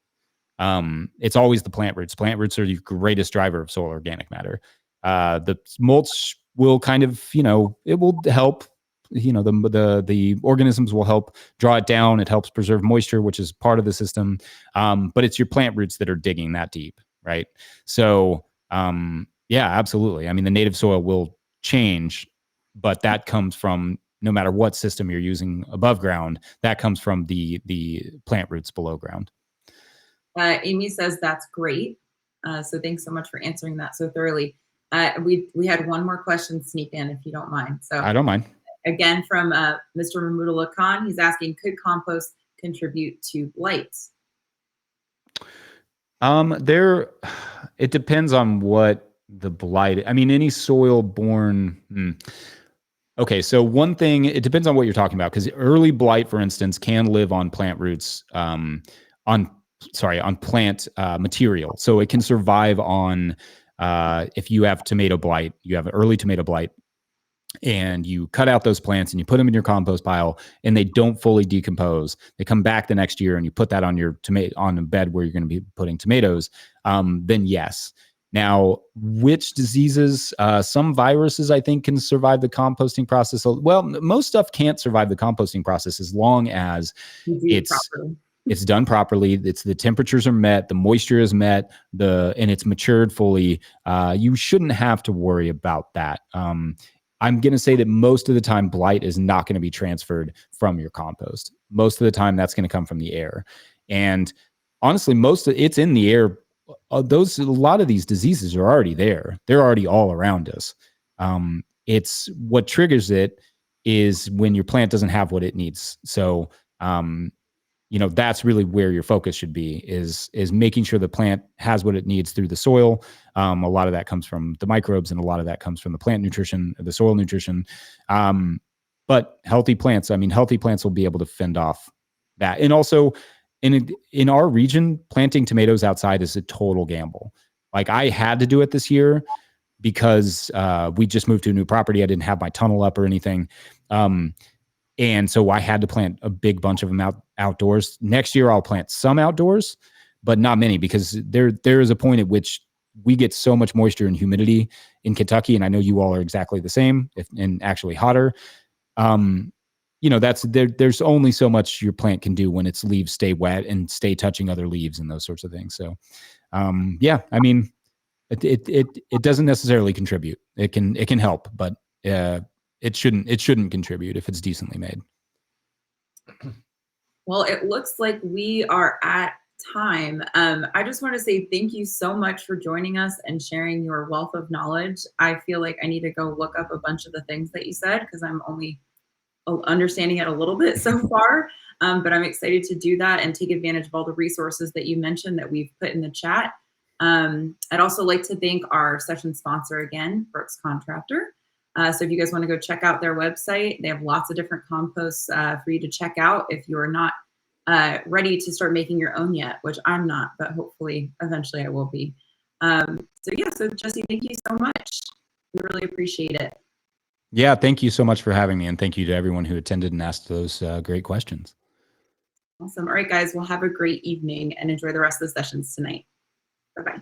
It's always the plant roots. Plant roots are the greatest driver of soil organic matter. The mulch will kind of, it will help, the organisms will help draw it down. It helps preserve moisture, which is part of the system. But it's your plant roots that are digging that deep, right? So, yeah, absolutely. I mean, the native soil will change, but that comes from, no matter what system you're using above ground, that comes from the plant roots below ground. Amy says that's great. So thanks so much for answering that so thoroughly. We had one more question sneak in, if you don't mind. So I don't mind. Again, from Mr. Mahmoudullah Khan, he's asking, could compost contribute to blights? It depends on what the blight. I mean, any soil-borne. Okay, so one thing, it depends on what you're talking about, because early blight, for instance, can live on plant roots, on plant material. So it can survive on, if you have tomato blight, you have early tomato blight, and you cut out those plants and you put them in your compost pile and they don't fully decompose. They come back the next year and you put that on your on a bed where you're going to be putting tomatoes. Then yes. Now, which diseases, some viruses, I think, can survive the composting process. Well, most stuff can't survive the composting process as long as it's done properly. It's the temperatures are met, the moisture is met, and it's matured fully. You shouldn't have to worry about that. I'm going to say that most of the time, blight is not going to be transferred from your compost. Most of the time, that's going to come from the air. And honestly, it's in the air. A lot of these diseases are already there. They're already all around us. It's what triggers it is when your plant doesn't have what it needs. So, that's really where your focus should be, is making sure the plant has what it needs through the soil. A lot of that comes from the microbes, and a lot of that comes from the plant nutrition, the soil nutrition. But healthy plants will be able to fend off that. And also, in our region, planting tomatoes outside is a total gamble. Like I had to do it this year because we just moved to a new property. I didn't have my tunnel up or anything. And so I had to plant a big bunch of them outdoors. Next year, I'll plant some outdoors, but not many, because there is a point at which we get so much moisture and humidity in Kentucky, and I know you all are exactly the same, and actually hotter. There's only so much your plant can do when its leaves stay wet and stay touching other leaves and those sorts of things. So, I mean, it doesn't necessarily contribute. It can help, but it shouldn't contribute if it's decently made. Well, it looks like we are at time. I just want to say thank you so much for joining us and sharing your wealth of knowledge. I feel like I need to go look up a bunch of the things that you said because I'm only understanding it a little bit so far. But I'm excited to do that and take advantage of all the resources that you mentioned that we've put in the chat. I'd also like to thank our session sponsor again, Brooks Contractor. So if you guys want to go check out their website, they have lots of different composts for you to check out if you're not ready to start making your own yet, which I'm not, but hopefully eventually I will be. So Jesse, thank you so much. We really appreciate it. Yeah, thank you so much for having me, and thank you to everyone who attended and asked those great questions. Awesome. All right, guys, well, have a great evening and enjoy the rest of the sessions tonight. Bye-bye.